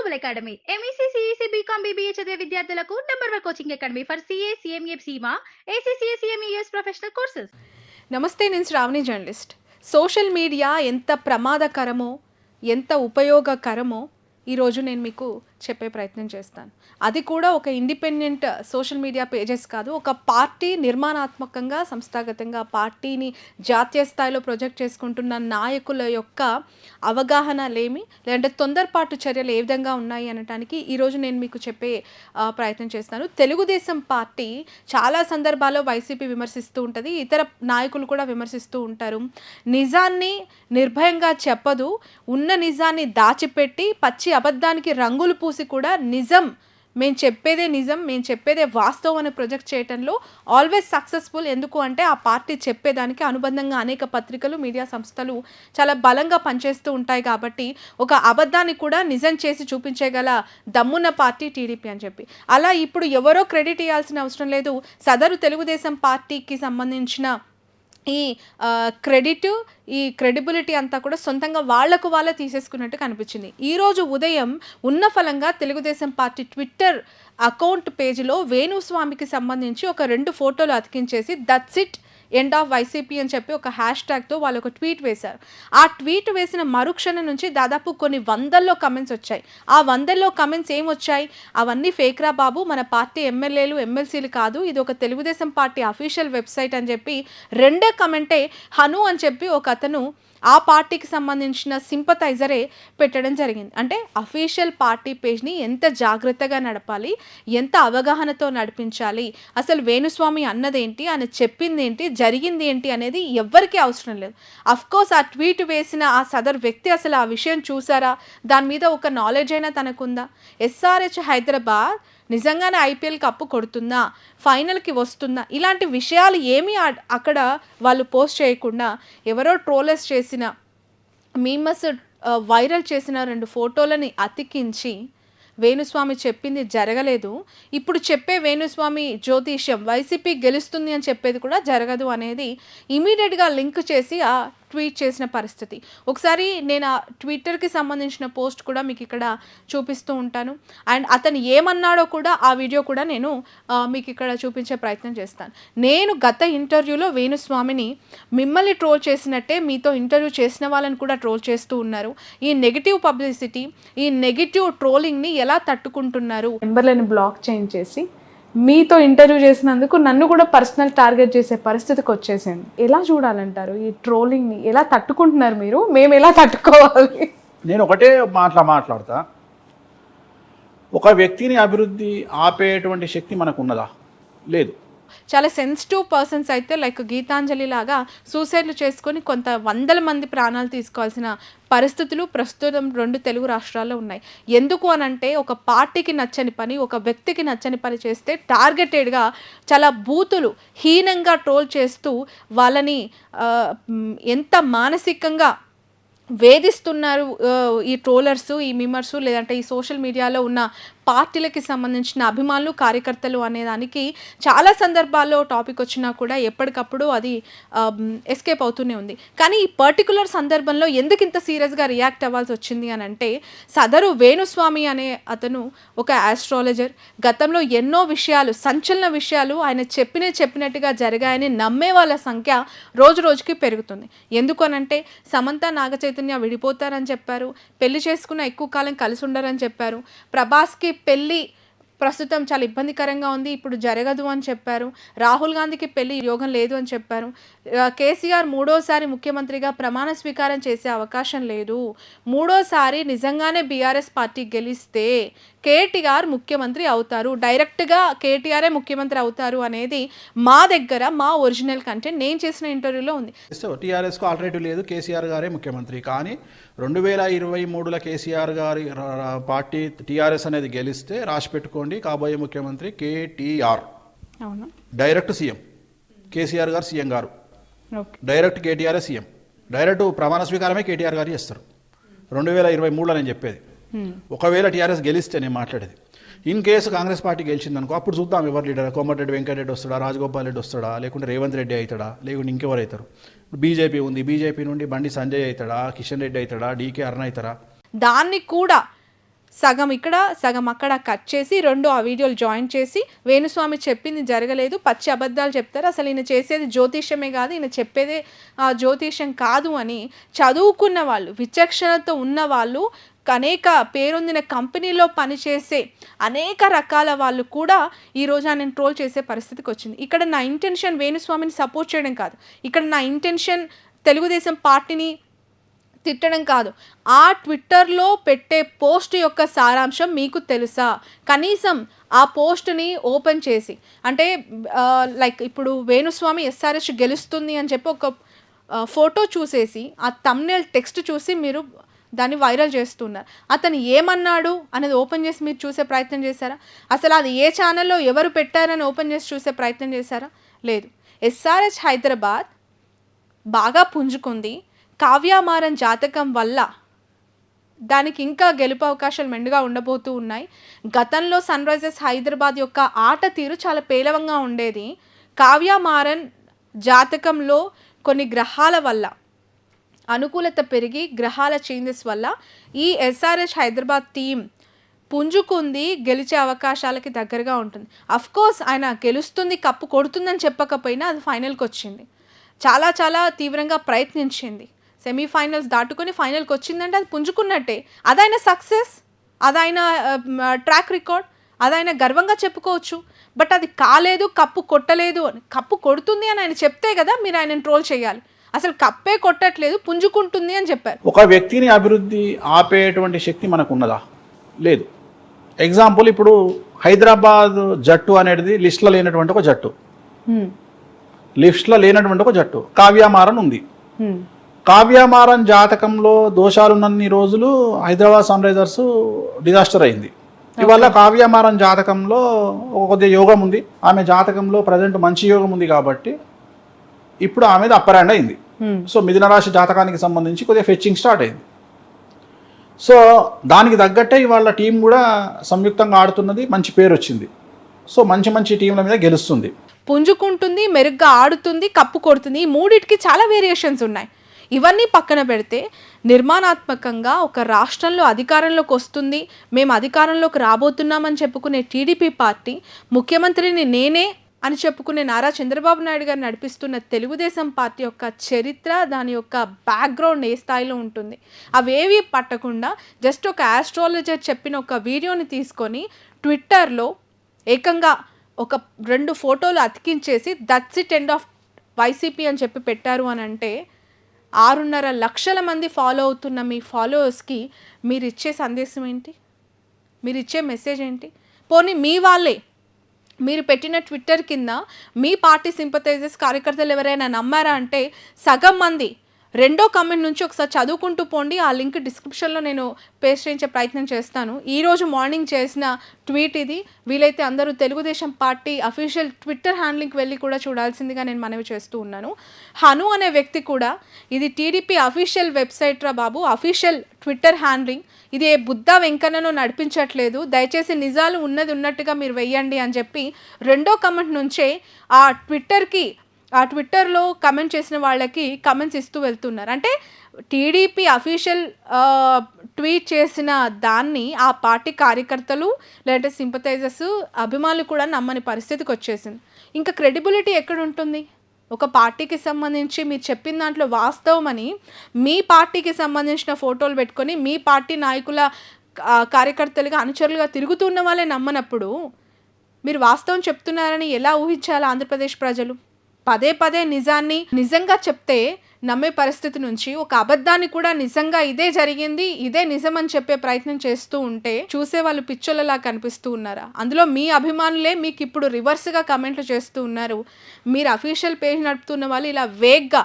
Naval academy MEC CEC BCom BBA చదివే విద్యార్థులకు number 1 coaching academy for CA CMA CIMA ACCA CMES professional courses. నమస్తే, నేను Shravani journalist. Social media ఎంత ప్రమాదకరమో, ఎంత ఉపయోగకరమో ఈరోజు నేను మీకు చెప్పే ప్రయత్నం చేస్తాను. అది కూడా ఒక ఇండిపెండెంట్ సోషల్ మీడియా పేజెస్ కాదు, ఒక పార్టీ నిర్మాణాత్మకంగా సంస్థాగతంగా పార్టీని జాతీయ స్థాయిలో ప్రొజెక్ట్ చేసుకుంటున్న నాయకుల యొక్క అవగాహన లేమి, లేదంటే తొందరపాటు చర్యలు ఏ విధంగా ఉన్నాయి అనటానికి ఈరోజు నేను మీకు చెప్పే ప్రయత్నం చేస్తాను. తెలుగుదేశం పార్టీ చాలా సందర్భాల్లో వైసీపీ విమర్శిస్తూ ఉంటుంది, ఇతర నాయకులు కూడా విమర్శిస్తూ ఉంటారు. నిజాన్ని నిర్భయంగా చెప్పదు, ఉన్న నిజాన్ని దాచిపెట్టి పచ్చి అబద్ధానికి రంగులు పూసి కూడా నిజం, మేము చెప్పేదే నిజం, మేము చెప్పేదే వాస్తవం అని ప్రొజెక్ట్ చేయడంలో ఆల్వేస్ సక్సెస్ఫుల్. ఎందుకు అంటే ఆ పార్టీ చెప్పేదానికి అనుబంధంగా అనేక పత్రికలు, మీడియా సంస్థలు చాలా బలంగా పనిచేస్తూ ఉంటాయి. కాబట్టి ఒక అబద్ధాన్ని కూడా నిజం చేసి చూపించగల దమ్మున్న పార్టీ టీడీపీ అని చెప్పి, అలా ఇప్పుడు ఎవరో క్రెడిట్ ఇవ్వాల్సిన అవసరం లేదు. సదరు తెలుగుదేశం పార్టీకి సంబంధించిన ఈ క్రెడిట్, ఈ క్రెడిబిలిటీ అంతా కూడా సొంతంగా వాళ్ళే తీసేసుకున్నట్టు కనిపించింది. ఈరోజు ఉదయం ఉన్న ఫలంగా తెలుగుదేశం పార్టీ ట్విట్టర్ అకౌంట్ పేజీలో వేణుస్వామికి సంబంధించి ఒక 2 ఫోటోలు అతికించేసి that's it end of YCP అని చెప్పి ఒక హ్యాష్ ట్యాగ్తో వాళ్ళు ఒక ట్వీట్ వేశారు. ఆ ట్వీట్ వేసిన మరుక్షణం నుంచి దాదాపు కొన్ని వందల్లో కమెంట్స్ వచ్చాయి. ఆ వందల్లో కమెంట్స్ ఏమొచ్చాయి? అవన్నీ ఫేక్రా బాబు, మన పార్టీ ఎమ్మెల్యేలు ఎమ్మెల్సీలు కాదు, ఇది ఒక తెలుగుదేశం పార్టీ అఫీషియల్ వెబ్సైట్ అని చెప్పి రెండే కమెంటే హను అని చెప్పి ఒక అతను ఆ పార్టీకి సంబంధించిన సింపథైజరే పెట్టడం జరిగింది. అంటే అఫీషియల్ పార్టీ పేజ్ని ఎంత జాగ్రత్తగా నడపాలి, ఎంత అవగాహనతో నడిపించాలి, అసలు వేణుస్వామి అన్నదేంటి, ఆయన చెప్పింది ఏంటి, జరిగింది ఏంటి అనేది ఎవ్వరికీ అవసరం లేదు. అఫ్కోర్స్ ఆ ట్వీట్ వేసిన ఆ సదరు వ్యక్తి అసలు ఆ విషయం చూసారా, దాని మీద ఒక నాలెడ్జ్ అయినా తనకుందా? ఎస్ఆర్హెచ్ హైదరాబాద్ నిజంగానే ఐపీఎల్ కప్పు కొడుతుందా, ఫైనల్కి వస్తుందా, ఇలాంటి విషయాలు ఏమీ అక్కడ వాళ్ళు పోస్ట్ చేయకుండా ఎవరో ట్రోలర్స్ చేసిన మీమస్ వైరల్ చేసిన 2 ఫోటోలని అతికించి వేణుస్వామి చెప్పింది జరగలేదు, ఇప్పుడు చెప్పే వేణుస్వామి జ్యోతిష్యం వైసీపీ గెలుస్తుంది అని చెప్పేది కూడా జరగదు అనేది ఇమీడియట్గా లింక్ చేసి ఆ ట్వీట్ చేసిన పరిస్థితి. ఒకసారి నేను ఆ ట్విట్టర్కి సంబంధించిన పోస్ట్ కూడా మీకు ఇక్కడ చూపిస్తూ ఉంటాను. అండ్ అతను ఏమన్నాడో కూడా ఆ వీడియో కూడా నేను మీకు ఇక్కడ చూపించే ప్రయత్నం చేస్తాను. నేను గత ఇంటర్వ్యూలో వేణుస్వామిని మిమ్మల్ని ట్రోల్ చేసినట్టే మీతో ఇంటర్వ్యూ చేసిన వాళ్ళని కూడా ట్రోల్ చేస్తూ ఉన్నారు, ఈ నెగిటివ్ పబ్లిసిటీ, ఈ నెగిటివ్ ట్రోలింగ్ని ఎలా తట్టుకుంటున్నారు, నెంబర్లను బ్లాక్ చేయించేసి మీతో ఇంటర్వ్యూ చేసినందుకు నన్ను కూడా పర్సనల్ టార్గెట్ చేసే పరిస్థితికి వచ్చేసింది. ఎలా చూడాలంటారు ఈ ట్రోలింగ్ని? ఎలా తట్టుకుంటున్నారు మీరు? మేము ఎలా తట్టుకోవాలి? నేను ఒకటే మాట్లాడతా, ఒక వ్యక్తిని అభివృద్ధి ఆపేటువంటి శక్తి మనకు ఉన్నదా? లేదు. చాలా సెన్సిటివ్ పర్సన్స్ అయితే లైక్ గీతాంజలి లాగా సూసైడ్లు చేసుకొని కొంత వందల మంది ప్రాణాలు తీసుకోవాల్సిన పరిస్థితులు ప్రస్తుతం 2 తెలుగు రాష్ట్రాల్లో ఉన్నాయి. ఎందుకు అనంటే ఒక పార్టీకి నచ్చని పని, ఒక వ్యక్తికి నచ్చని పని చేస్తే టార్గెటెడ్గా చాలా బూతులు హీనంగా ట్రోల్ చేస్తూ వాళ్ళని ఎంత మానసికంగా వేధిస్తున్నారు ఈ ట్రోలర్సు, ఈ మిమర్సు, లేదంటే ఈ సోషల్ మీడియాలో ఉన్న పార్టీలకి సంబంధించిన అభిమానులు, కార్యకర్తలు అనేదానికి చాలా సందర్భాల్లో టాపిక్ వచ్చినా కూడా ఎప్పటికప్పుడు అది ఎస్కేప్ అవుతూనే ఉంది. కానీ ఈ పర్టికులర్ సందర్భంలో ఎందుకు ఇంత సీరియస్గా రియాక్ట్ అవ్వాల్సి వచ్చింది అని అంటే, సదరు వేణుస్వామి అనే అతను ఒక ఆస్ట్రాలజర్. గతంలో ఎన్నో విషయాలు, సంచలన విషయాలు ఆయన చెప్పినట్టుగా జరిగాయని నమ్మే వాళ్ళ సంఖ్య రోజు రోజుకి పెరుగుతుంది. ఎందుకు అనంటే సమంత, నాగచైతన్య విడిపోతారని చెప్పారు, పెళ్లి చేసుకున్న ఎక్కువ కాలం కలిసి ఉండరని చెప్పారు, ప్రభాస్కి పెళ్ళి ప్రస్తుతం చాలా ఇబ్బందికరంగా ఉంది, ఇప్పుడు జరగదు అని చెప్పారు, రాహుల్ గాంధీకి పెళ్లి యోగం లేదు అని చెప్పారు, కేసీఆర్ 3వసారి ముఖ్యమంత్రిగా ప్రమాణ స్వీకారం చేసే అవకాశం లేదు, 3వసారి నిజంగానే బీఆర్ఎస్ పార్టీ గెలిస్తే కేటీఆర్ ముఖ్యమంత్రి అవుతారు, డైరెక్ట్గా కేటీఆరే ముఖ్యమంత్రి అవుతారు అనేది మా దగ్గర మా ఒరిజినల్ కంటెంట్ నేను చేసిన ఇంటర్వ్యూలో ఉంది. టీఆర్ఎస్కు ఆల్టర్నేటివ్ లేదు, కేసీఆర్ గారే ముఖ్యమంత్రి. కానీ 2023లో కేసీఆర్ గారి పార్టీ టీఆర్ఎస్ అనేది గెలిస్తే రాసి పెట్టుకోండి, కాబోయే ముఖ్యమంత్రి కేటీఆర్. అవును, డైరెక్ట్ సీఎం కేసీఆర్ గారు, సీఎం గారు డైరెక్ట్ కేటీఆర్ సీఎం, డైరెక్ట్ ప్రమాణ స్వీకారమే కేటీఆర్ గారు చేస్తారు 2023లో. నేను చెప్పేది ఒకవేళ టీఆర్ఎస్ గెలిస్తే నేను మాట్లాడేది. ఇన్ కేసు కాంగ్రెస్ పార్టీ గెలిచిందనుకో అప్పుడు చూద్దాం ఎవరు లీడర్, కోమటిరెడ్డి వెంకటరెడ్డి వస్తాడా, రాజగోపాల్ రెడ్డి వస్తాడా, లేకుంటే రేవంత్ రెడ్డి అవుతాడా, లేకుంటే ఇంకెవరు అవుతారు. బీజేపీ ఉంది, బీజేపీ నుండి బండి సంజయ్ అవుతాడా, కిషన్ రెడ్డి అవుతాడా, డీకే అరుణ అవుతారా. దాన్ని కూడా సగం ఇక్కడ సగం అక్కడ కట్ చేసి 2 ఆ వీడియోలు జాయిన్ చేసి వేణుస్వామి చెప్పింది జరగలేదు, పచ్చి అబద్ధాలు చెప్తారు, అసలు ఈయన చేసేది జ్యోతిష్యమే కాదు, ఈయన చెప్పేదే జ్యోతిష్యం కాదు అని చదువుకున్న వాళ్ళు, విచక్షణతో ఉన్న వాళ్ళు, అనేక పేరొందిన కంపెనీలో పనిచేసే అనేక రకాల వాళ్ళు కూడా ఈరోజు ఆయన ట్రోల్ చేసే పరిస్థితికి వచ్చింది. ఇక్కడ నా ఇంటెన్షన్ వేణుస్వామిని సపోర్ట్ చేయడం కాదు, ఇక్కడ నా ఇంటెన్షన్ తెలుగుదేశం పార్టీని తిట్టడం కాదు. ఆ ట్విట్టర్లో పెట్టే పోస్ట్ యొక్క సారాంశం మీకు తెలుసా? కనీసం ఆ పోస్ట్ని ఓపెన్ చేసి, అంటే లైక్ ఇప్పుడు వేణుస్వామి ఎస్ఆర్హెచ్ గెలుస్తుంది అని చెప్పి ఒక ఫోటో చూసేసి ఆ థంబ్నెయిల్ టెక్స్ట్ చూసి మీరు దాన్ని వైరల్ చేస్తున్నారు. అతను ఏమన్నాడు అనేది ఓపెన్ చేసి మీరు చూసే ప్రయత్నం చేశారా? అసలు అది ఏ ఛానల్లో ఎవరు పెట్టారని ఓపెన్ చేసి చూసే ప్రయత్నం చేశారా? లేదు. ఎస్ఆర్హెచ్ హైదరాబాద్ బాగా పుంజుకుంది, కావ్యామారన్ జాతకం వల్ల దానికి ఇంకా గెలుపు అవకాశాలు మెండుగా ఉండబోతూ ఉన్నాయి. గతంలో సన్ రైజర్స్ హైదరాబాద్ యొక్క ఆట తీరు చాలా పేలవంగా ఉండేది. కావ్యామారన్ జాతకంలో కొన్ని గ్రహాల వల్ల అనుకూలత పెరిగి గ్రహాల చేంజెస్ వల్ల ఈ ఎస్ఆర్హెచ్ హైదరాబాద్ టీం పుంజుకుంది, గెలిచే అవకాశాలకి దగ్గరగా ఉంటుంది. అఫ్కోర్స్ ఆయన గెలుస్తుంది, కప్పు కొడుతుందని చెప్పకపోయినా అది ఫైనల్కి వచ్చింది, చాలా చాలా తీవ్రంగా ప్రయత్నించింది, సెమీఫైనల్స్ దాటుకొని ఫైనల్కి వచ్చిందంటే అది పుంజుకున్నట్టే. అదైన సక్సెస్, అదైన ట్రాక్ రికార్డ్, అదైనా గర్వంగా చెప్పుకోవచ్చు. బట్ అది కాలేదు, కప్పు కొట్టలేదు అని. కప్పు కొడుతుంది అని ఆయన చెప్తే కదా మీరు ఆయనను ట్రోల్ చేయాలి. అసలు కప్పే కొట్టట్లేదు, పుంజుకుంటుంది అని చెప్పారు. ఒక వ్యక్తిని అభివృద్ధి ఆపేటువంటి శక్తి మనకు ఉన్నదా? లేదు. ఎగ్జాంపుల్, ఇప్పుడు హైదరాబాద్ జట్టు అనేది లిస్ట్లో లేనటువంటి ఒక జట్టు, లిస్ట్లో లేనటువంటి ఒక జట్టు కావ్యామారన్ ఉంది. కావ్యామారన్ జాతకంలో దోషాలున్నన్ని రోజులు హైదరాబాద్ సన్ రైజర్స్ డిజాస్టర్ అయింది. ఇవాళ కావ్యామారన్ జాతకంలో కొద్దిగా యోగం ఉంది, ఆమె జాతకంలో ప్రజెంట్ మంచి యోగం ఉంది కాబట్టి ఇప్పుడు ఆమెది అప్పర్ హ్యాండ్ అయింది. సో మిథున రాశి జాతకానికి సంబంధించి కొద్దిగా ఫెచ్చింగ్ స్టార్ట్ అయింది. సో దానికి తగ్గట్టే ఇవాళ టీం కూడా సంయుక్తంగా ఆడుతున్నది, మంచి పేరు వచ్చింది. సో మంచి మంచి టీంల మీద గెలుస్తుంది, పుంజుకుంటుంది, మెరుగ్గా ఆడుతుంది, కప్పు కొడుతుంది. ఈ మూడిటికి చాలా వేరియేషన్స్ ఉన్నాయి. ఇవన్నీ పక్కన పెడితే నిర్మాణాత్మకంగా ఒక రాష్ట్రంలో అధికారంలోకి వస్తుంది, మేము అధికారంలోకి రాబోతున్నామని చెప్పుకునే టీడీపీ పార్టీ, ముఖ్యమంత్రిని నేనే అని చెప్పుకునే నారా చంద్రబాబు నాయుడు గారు నడిపిస్తున్న తెలుగుదేశం పార్టీ యొక్క చరిత్ర, దాని యొక్క బ్యాక్గ్రౌండ్ ఏ స్థాయిలో ఉంటుంది అవేవి పట్టకుండా జస్ట్ ఒక ఆస్ట్రాలజర్ చెప్పిన ఒక వీడియోని తీసుకొని ట్విట్టర్లో ఏకంగా ఒక 2 ఫోటోలు అతికించేసి that's it end of YCP అని చెప్పి పెట్టారు అని అంటే 6.5 లక్షల మంది ఫాలో అవుతున్న మీ ఫాలోవర్స్కి మీరు ఇచ్చే సందేశం ఏంటి? మీరు ఇచ్చే మెసేజ్ ఏంటి? పోనీ మీ వాళ్ళే మీరు పెట్టిన ట్విట్టర్ కింద మీ పార్టీ సింపథైజర్స్, కార్యకర్తలు ఎవరైనా నమ్మారా అంటే సగం మంది 2వ కామెంట్ నుంచి ఒకసారి చదువుకుంటూ పోండి. ఆ లింక్ డిస్క్రిప్షన్లో నేను పేస్ట్ చేయించే ప్రయత్నం చేస్తాను. ఈరోజు మార్నింగ్ చేసిన ట్వీట్ ఇది. వీలైతే అందరూ తెలుగుదేశం పార్టీ అఫీషియల్ ట్విట్టర్ హ్యాండ్లింగ్కి వెళ్ళి కూడా చూడాల్సిందిగా నేను మనవి చేస్తూ ఉన్నాను. హను అనే వ్యక్తి కూడా ఇది టీడీపీ అఫీషియల్ వెబ్సైట్ రా బాబు, అఫీషియల్ ట్విట్టర్ హ్యాండ్లింగ్, ఇది ఏ బుద్ధా వెంకన్నను నడిపించట్లేదు, దయచేసి నిజాలు ఉన్నది ఉన్నట్టుగా మీరు వెయ్యండి అని చెప్పి 2వ కామెంట్ నుంచే ఆ ట్విట్టర్లో కమెంట్ చేసిన వాళ్ళకి కమెంట్స్ ఇస్తూ వెళ్తున్నారు. అంటే టీడీపీ అఫీషియల్ ట్వీట్ చేసిన దాన్ని ఆ పార్టీ కార్యకర్తలు లేదంటే సింపథైజర్స్, అభిమానులు కూడా నమ్మని పరిస్థితికి వచ్చేసింది. ఇంకా క్రెడిబిలిటీ ఎక్కడ ఉంటుంది? ఒక పార్టీకి సంబంధించి మీరు చెప్పిన దాంట్లో వాస్తవమని మీ పార్టీకి సంబంధించిన ఫోటోలు పెట్టుకొని మీ పార్టీ నాయకుల కార్యకర్తలుగా అనుచరులుగా తిరుగుతున్న వాళ్ళే నమ్మనప్పుడు మీరు వాస్తవం చెప్తున్నారని ఎలా ఊహించాలి ఆంధ్రప్రదేశ్ ప్రజలు? పదే పదే నిజాన్ని నిజంగా చెప్తే నమ్మే పరిస్థితి నుంచి ఒక అబద్ధాన్ని కూడా నిజంగా ఇదే జరిగింది, ఇదే నిజం అని చెప్పే ప్రయత్నం చేస్తూ ఉంటే చూసే వాళ్ళు పిచ్చోళ్ళలా కనిపిస్తూ ఉన్నారా? అందులో మీ అభిమానులే మీకు ఇప్పుడు రివర్స్గా కమెంట్లు చేస్తూ ఉన్నారు. మీరు అఫీషియల్ పేజ్ నడుపుతున్న వాళ్ళు ఇలా వేగ్గా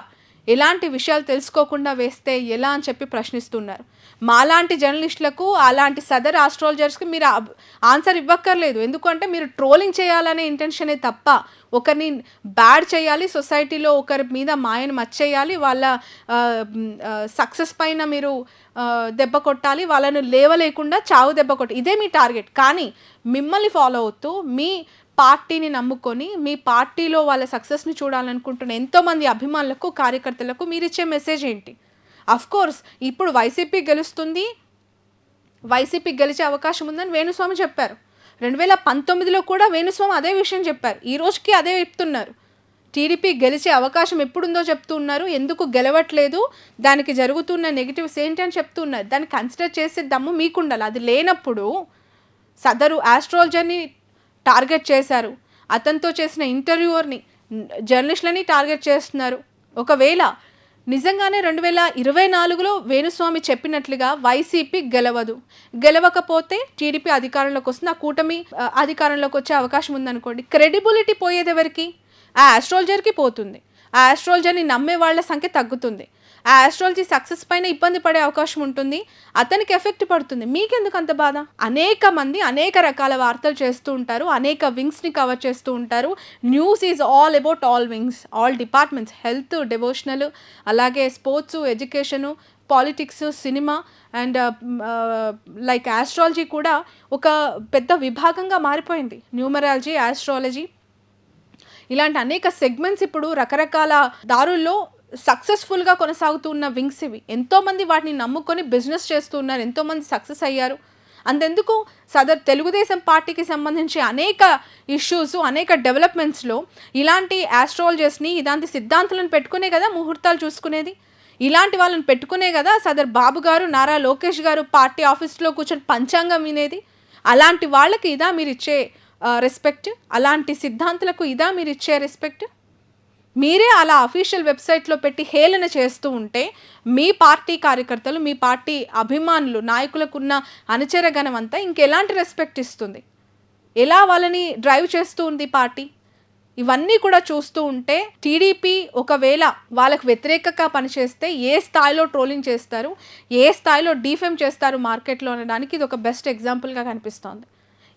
ఎలాంటి విషయాలు తెలుసుకోకుండా వేస్తే ఎలా అని చెప్పి ప్రశ్నిస్తున్నారు. మాలాంటి జర్నలిస్టులకు, అలాంటి సదర్ ఆస్ట్రాలజర్స్కి మీరు ఆన్సర్ ఇవ్వక్కర్లేదు. ఎందుకంటే మీరు ట్రోలింగ్ చేయాలనే ఇంటెన్షనే తప్ప ఒకరిని బ్యాడ్ చేయాలి, సొసైటీలో ఒకరి మీద మాయను మచ్చేయాలి, వాళ్ళ సక్సెస్ పైన మీరు దెబ్బ కొట్టాలి, వాళ్ళను లేవలేకుండా చావు దెబ్బ కొట్టాలి, ఇదే మీ టార్గెట్. కానీ మిమ్మల్ని ఫాలో అవుతూ మీ పార్టీని నమ్ముకొని మీ పార్టీలో వాళ్ళ సక్సెస్ని చూడాలనుకుంటున్న ఎంతోమంది అభిమానులకు, కార్యకర్తలకు మీరు ఇచ్చే మెసేజ్ ఏంటి? అఫ్కోర్స్ ఇప్పుడు వైసీపీ గెలుస్తుంది, వైసీపీకి గెలిచే అవకాశం ఉందని వేణుస్వామి చెప్పారు. 2019లో కూడా వేణుస్వామి అదే విషయం చెప్పారు. ఈ రోజుకి అదే చెప్తున్నారు. టీడీపీ గెలిచే అవకాశం ఎప్పుడుందో చెప్తూ ఉన్నారు. ఎందుకు గెలవట్లేదు, దానికి జరుగుతున్న నెగిటివ్స్ ఏంటి అని చెప్తూ ఉన్నారు. దాన్ని కన్సిడర్ చేసే దమ్ము మీకుండాలి. అది లేనప్పుడు సదరు ఆస్ట్రాలజర్ని టార్గెట్ చేశారు, అతనితో చేసిన ఇంటర్వ్యూవర్ని, జర్నలిస్టులని టార్గెట్ చేస్తున్నారు. ఒకవేళ నిజంగానే 2024లో వేణుస్వామి చెప్పినట్లుగా వైసీపీ గెలవదు, గెలవకపోతే టీడీపీ అధికారంలోకి వస్తుంది, ఆ కూటమి అధికారంలోకి వచ్చే అవకాశం ఉందనుకోండి, క్రెడిబిలిటీ పోయేది ఎవరికి? ఆ ఆస్ట్రాలజర్కి పోతుంది. ఆ ఆస్ట్రాలజర్ని నమ్మే వాళ్ళ సంఖ్య తగ్గుతుంది. ఆ ఆస్ట్రాలజీ సక్సెస్ పైన ఇబ్బంది పడే అవకాశం ఉంటుంది, అతనికి ఎఫెక్ట్ పడుతుంది. మీకెందుకు అంత బాధ? అనేక మంది అనేక రకాల వార్తలు చేస్తూ ఉంటారు, అనేక వింగ్స్ని కవర్ చేస్తూ ఉంటారు. News is all about all wings, all departments, health, devotional, అలాగే sports, education, politics, cinema and like astrology కూడా ఒక పెద్ద విభాగంగా మారిపోయింది. న్యూమరాలజీ, ఆస్ట్రాలజీ, ఇలాంటి అనేక సెగ్మెంట్స్ ఇప్పుడు రకరకాల దారుల్లో సక్సెస్ఫుల్గా కొనసాగుతున్న వింగ్స్ ఇవి. ఎంతోమంది వాటిని నమ్ముకొని బిజినెస్ చేస్తూ ఉన్నారు, ఎంతోమంది సక్సెస్ అయ్యారు. అంతెందుకు సదర్ తెలుగుదేశం పార్టీకి సంబంధించి అనేక ఇష్యూస్, అనేక డెవలప్మెంట్స్లో ఇలాంటి ఆస్ట్రాలజర్స్ని, ఇలాంటి సిద్ధాంతాలను పెట్టుకునే కదా ముహూర్తాలు చూసుకునేది. ఇలాంటి వాళ్ళని పెట్టుకునే కదా సదర్ బాబు గారు, నారా లోకేష్ గారు పార్టీ ఆఫీస్లో కూర్చొని పంచాంగం వినేది. అలాంటి వాళ్ళకి ఇదా మీరు ఇచ్చే రెస్పెక్ట్? అలాంటి సిద్ధాంతాలకు ఇదా మీరు ఇచ్చే రెస్పెక్ట్? మీరే అలా అఫీషియల్ వెబ్సైట్లో పెట్టి హేళన చేస్తూ ఉంటే మీ పార్టీ కార్యకర్తలు, మీ పార్టీ అభిమానులు, నాయకులకున్న అనుచరగణం అంతా ఇంకెలాంటి రెస్పెక్ట్ ఇస్తుంది? ఎలా వాళ్ళని డ్రైవ్ చేస్తూ ఉంది పార్టీ? ఇవన్నీ కూడా చూస్తూ ఉంటే టీడీపీ ఒకవేళ వాళ్ళకు వ్యతిరేకంగా పనిచేస్తే ఏ స్థాయిలో ట్రోలింగ్ చేస్తారు, ఏ స్థాయిలో డీఫేమ్ చేస్తారు మార్కెట్లో అనడానికి ఇది ఒక బెస్ట్ ఎగ్జాంపుల్గా కనిపిస్తోంది.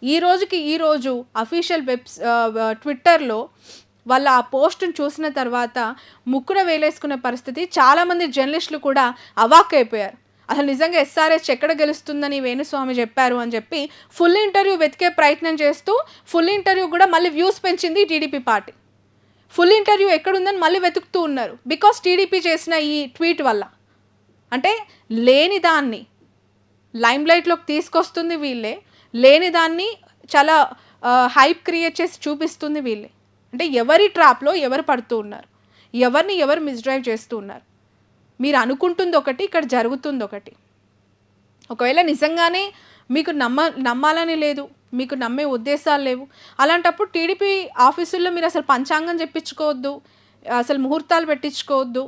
ఈరోజు అఫీషియల్ ట్విట్టర్లో వాళ్ళ ఆ పోస్ట్ని చూసిన తర్వాత ముక్కున వేలేసుకునే పరిస్థితి. చాలామంది జర్నలిస్టులు కూడా అవాక్కైపోయారు. అసలు నిజంగా ఎస్ఆర్ఎస్ ఎక్కడ గెలుస్తుందని వేణుస్వామి చెప్పారు అని చెప్పి ఫుల్ ఇంటర్వ్యూ వెతికే ప్రయత్నం చేస్తూ, ఫుల్ ఇంటర్వ్యూ కూడా మళ్ళీ వ్యూస్ పెంచింది టీడీపీ పార్టీ. ఫుల్ ఇంటర్వ్యూ ఎక్కడుందని మళ్ళీ వెతుకుతూ ఉన్నారు, బికాస్ టీడీపీ చేసిన ఈ ట్వీట్ వల్ల. అంటే లేని దాన్ని లైమ్లైట్లోకి తీసుకొస్తుంది వీళ్ళే, లేని దాన్ని చాలా హైప్ క్రియేట్ చేసి చూపిస్తుంది వీళ్ళే. అంటే ఎవరి ట్రాప్లో ఎవరు పడుతూ ఉన్నారు, ఎవరిని ఎవరు మిస్డ్రైవ్ చేస్తూ ఉన్నారు. మీరు అనుకుంటుంది ఒకటి, ఇక్కడ జరుగుతుంది ఒకటి. ఒకవేళ నిజంగానే మీకు నమ్మాలని లేదు, మీకు నమ్మే ఉద్దేశాలు లేవు, అలాంటప్పుడు టీడీపీ ఆఫీసుల్లో మీరు అసలు పంచాంగం చెప్పించుకోవద్దు, అసలు ముహూర్తాలు పెట్టించుకోవద్దు,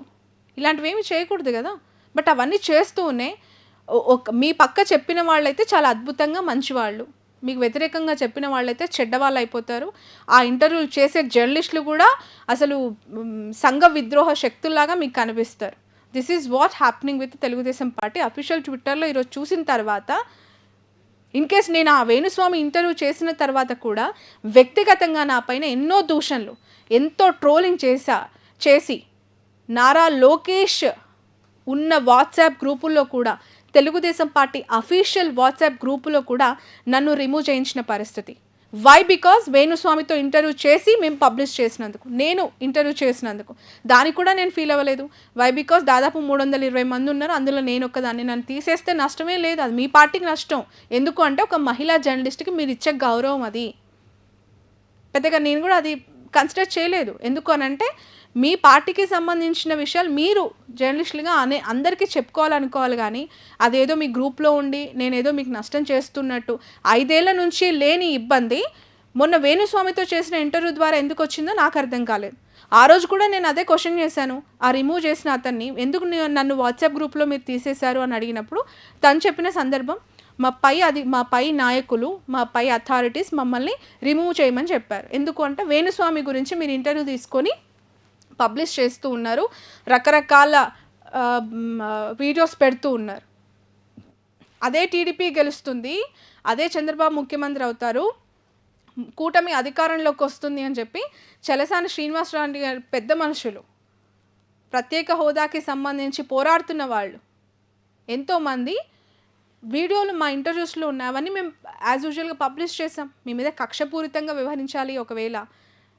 ఇలాంటివి ఏమి చేయకూడదు కదా. బట్ అవన్నీ చేస్తూనే మీ పక్క చెప్పిన వాళ్ళైతే చాలా అద్భుతంగా మంచివాళ్ళు, మీకు వ్యతిరేకంగా చెప్పిన వాళ్ళైతే చెడ్డవాళ్ళు అయిపోతారు. ఆ ఇంటర్వ్యూలు చేసే జర్నలిస్టులు కూడా అసలు సంఘ విద్రోహ శక్తుల్లాగా మీకు కనిపిస్తారు. This is what happening with Telugu Desam party. Official ట్విట్టర్లో ఈరోజు చూసిన తర్వాత, ఇన్ కేస్ నేను ఆ వేణుస్వామి ఇంటర్వ్యూ చేసిన తర్వాత కూడా వ్యక్తిగతంగా నా పైన ఎన్నో దూషణలు, ఎంతో ట్రోలింగ్ చేసి నారా లోకేష్ ఉన్న వాట్సాప్ గ్రూపుల్లో కూడా, తెలుగుదేశం పార్టీ అఫీషియల్ వాట్సాప్ గ్రూపులో కూడా నన్ను రిమూవ్ చేయించిన పరిస్థితి. వై? బికాజ్ వేణుస్వామితో ఇంటర్వ్యూ చేసి మేము పబ్లిష్ చేసినందుకు, నేను ఇంటర్వ్యూ చేసినందుకు. దానికి కూడా నేను ఫీల్ అవ్వలేదు. వై? బికాజ్ దాదాపు 320 మంది ఉన్నారు, అందులో నేను ఒక్కదాన్ని. నన్ను తీసేస్తే నష్టమే లేదు, అది మీ పార్టీకి నష్టం. ఎందుకు అంటే ఒక మహిళా జర్నలిస్ట్కి మీరు ఇచ్చే గౌరవం అది. పెద్దగా నేను కూడా అది కన్సిడర్ చేయలేదు. ఎందుకు అనంటే మీ పార్టీకి సంబంధించిన విషయాలు మీరు జర్నలిస్టులుగా అందరికీ చెప్పుకోవాలనుకోవాలి, కానీ అదేదో మీ గ్రూప్లో ఉండి నేనేదో మీకు నష్టం చేస్తున్నట్టు 5 ఏళ్ల నుంచి లేని ఇబ్బంది మొన్న వేణుస్వామితో చేసిన ఇంటర్వ్యూ ద్వారా ఎందుకు వచ్చిందో నాకు అర్థం కాలేదు. ఆ రోజు కూడా నేను అదే క్వశ్చన్ చేశాను, ఆ రిమూవ్ చేసిన అతన్ని ఎందుకు నన్ను వాట్సాప్ గ్రూప్లో మీరు తీసేశారు అని అడిగినప్పుడు తను చెప్పిన సందర్భం, మా పై నాయకులు, మా పై అథారిటీస్ మమ్మల్ని రిమూవ్ చేయమని చెప్పారు. ఎందుకు అంటే వేణుస్వామి గురించి మీరు ఇంటర్వ్యూ తీసుకొని పబ్లిష్ చేస్తూ ఉన్నారు, రకరకాల వీడియోస్ పెడుతూ ఉన్నారు. అదే టీడీపీ గెలుస్తుంది, అదే చంద్రబాబు ముఖ్యమంత్రి అవుతారు, కూటమి అధికారంలోకి వస్తుంది అని చెప్పి చలసాని శ్రీనివాసరావు గారు పెద్ద మనుషులు, ప్రత్యేక హోదాకి సంబంధించి పోరాడుతున్న వాళ్ళు ఎంతోమంది వీడియోలు మా ఇంటర్వ్యూస్లో ఉన్నాయి. అవన్నీ మేము యాజ్ యూజువల్గా పబ్లిష్ చేసాం. మీ మీద కక్షపూరితంగా వ్యవహరించాలి, ఒకవేళ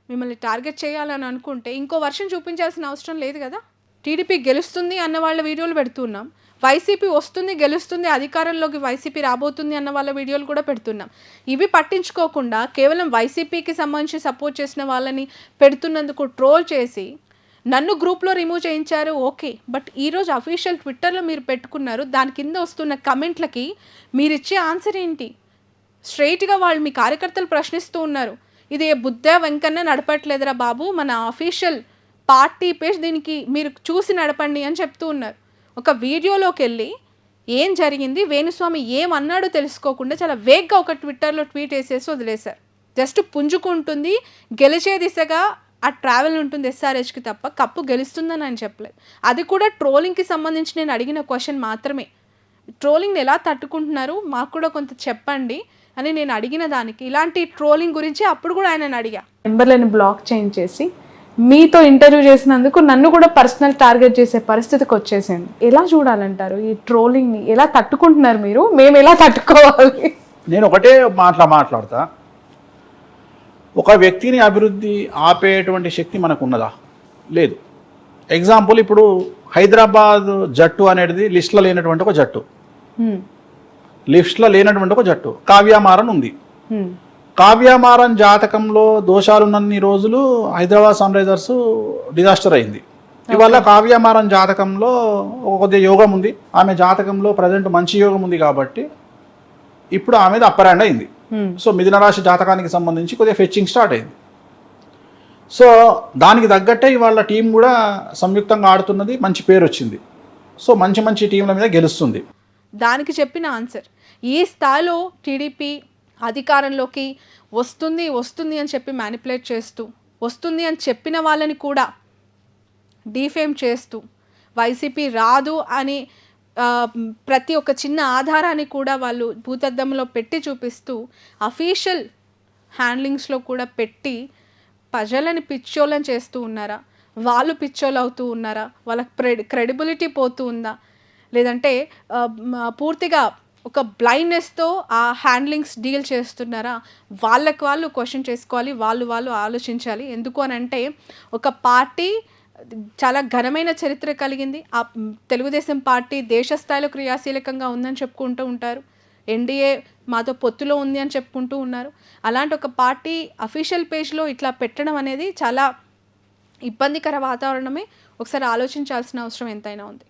మిమ్మల్ని టార్గెట్ చేయాలని అనుకుంటే ఇంకో వర్షం చూపించాల్సిన అవసరం లేదు కదా. టీడీపీ గెలుస్తుంది అన్న వాళ్ళ వీడియోలు పెడుతున్నాం, వైసీపీ వస్తుంది, గెలుస్తుంది, అధికారంలోకి వైసీపీ రాబోతుంది అన్న వాళ్ళ వీడియోలు కూడా పెడుతున్నాం. ఇవి పట్టించుకోకుండా కేవలం వైసీపీకి సంబంధించి సపోర్ట్ చేసిన వాళ్ళని పెడుతున్నందుకు ట్రోల్ చేసి నన్ను గ్రూప్లో రిమూవ్ చేయించారు, ఓకే. బట్ ఈరోజు అఫీషియల్ ట్విట్టర్లో మీరు పెట్టుకున్నారు, దాని కింద వస్తున్న కమెంట్లకి మీరు ఇచ్చే ఆన్సర్ ఏంటి? స్ట్రైట్గా వాళ్ళు మీ కార్యకర్తలు ప్రశ్నిస్తూ ఉన్నారు, ఇది బుద్ధ వెంకన్న నడపట్లేదురా బాబు, మన అఫీషియల్ పార్టీ పేజ్, దీనికి మీరు చూసి నడపండి అని చెప్తూ ఉన్నారు. ఒక వీడియోలోకి వెళ్ళి ఏం జరిగింది, వేణుస్వామి ఏమన్నాడో తెలుసుకోకుండా చాలా వేగ్గా ఒక ట్విట్టర్లో ట్వీట్ వేసేసి వదిలేశారు. జస్ట్ పుంజుకుంటుంది, గెలిచే దిశగా ఆ ట్రావెల్ ఉంటుంది ఎస్ఆర్హెచ్కి తప్ప కప్పు గెలుస్తుందని ఆయన చెప్పలేదు. అది కూడా ట్రోలింగ్కి సంబంధించి నేను అడిగిన క్వశ్చన్ మాత్రమే. ట్రోలింగ్ని ఎలా తట్టుకుంటున్నారు మాకు కూడా కొంత చెప్పండి అని నేను అడిగిన దానికి, ఇలాంటి ట్రోలింగ్ గురించి అప్పుడు కూడా ఆయనను అడిగా. నెంబర్లను బ్లాక్ చేసి మీతో ఇంటర్వ్యూ చేసినందుకు నన్ను కూడా పర్సనల్ టార్గెట్ చేసే పరిస్థితికి వచ్చేసింది. ఎలా చూడాలంటారు ఈ ట్రోలింగ్ని? ఎలా తట్టుకుంటున్నారు మీరు? మేము ఎలా తట్టుకోవాలి? నేను ఒకటే మాట్లాడతా, ఒక వ్యక్తిని అభివృద్ధి ఆపేటువంటి శక్తి మనకు ఉన్నదా? లేదు. ఎగ్జాంపుల్, ఇప్పుడు హైదరాబాద్ జట్టు అనేది లిస్టులో లేనటువంటి ఒక జట్టు, కావ్యమారన్ ఉంది. కావ్యమారన్ జాతకంలో దోషాలున్నన్ని రోజులు హైదరాబాద్ సన్ రైజర్స్ డిజాస్టర్ అయింది. ఇవాళ కావ్యమారన్ జాతకంలో కొద్దిగా యోగం ఉంది, ఆమె జాతకంలో ప్రజెంట్ మంచి యోగం ఉంది కాబట్టి ఇప్పుడు ఆమెది అప్పర్ హ్యాండ్ అయింది. సో మిథున రాశి జాతకానికి సంబంధించి కొద్దిగా ఫెచ్చింగ్ స్టార్ట్ అయింది. సో దానికి తగ్గట్టే ఇవాళ టీం కూడా సంయుక్తంగా ఆడుతున్నది, మంచి పేరు వచ్చింది. సో మంచి మంచి టీంల మీద గెలుస్తుంది. దానికి చెప్పిన ఆన్సర్, ఈ స్థాయిలో టీడీపీ అధికారంలోకి వస్తుంది అని చెప్పి మ్యానిపులేట్ చేస్తూ, వస్తుంది అని చెప్పిన వాళ్ళని కూడా డీఫేమ్ చేస్తూ, వైసీపీ రాదు అని ప్రతి ఒక్క చిన్న ఆధారాన్ని కూడా వాళ్ళు భూతద్దంలో పెట్టి చూపిస్తూ, అఫీషియల్ హ్యాండ్లింగ్స్లో కూడా పెట్టి ప్రజలని పిచ్చోళ్ళని చేస్తూ ఉన్నారా? వాళ్ళు పిచ్చోళ్ళు అవుతూ ఉన్నారా? వాళ్ళకి క్రెడిబిలిటీ పోతూ ఉందా? లేదంటే పూర్తిగా ఒక బ్లైండ్నెస్తో ఆ హ్యాండ్లింగ్స్ డీల్ చేస్తున్నారా? వాళ్ళకి వాళ్ళు క్వశ్చన్ చేసుకోవాలి, వాళ్ళు ఆలోచించాలి. ఎందుకు అని అంటే, ఒక పార్టీ చాలా ఘనమైన చరిత్ర కలిగింది. ఆ తెలుగుదేశం పార్టీ దేశ స్థాయిలో క్రియాశీలకంగా ఉందని చెప్పుకుంటూ ఉంటారు. ఎన్డీఏ మాతో పొత్తులో ఉంది అని చెప్పుకుంటూ ఉన్నారు. అలాంటి ఒక పార్టీ అఫీషియల్ పేజ్లో ఇట్లా పెట్టడం అనేది చాలా ఇబ్బందికర వాతావరణమే. ఒకసారి ఆలోచించాల్సిన అవసరం ఎంతైనా ఉంది.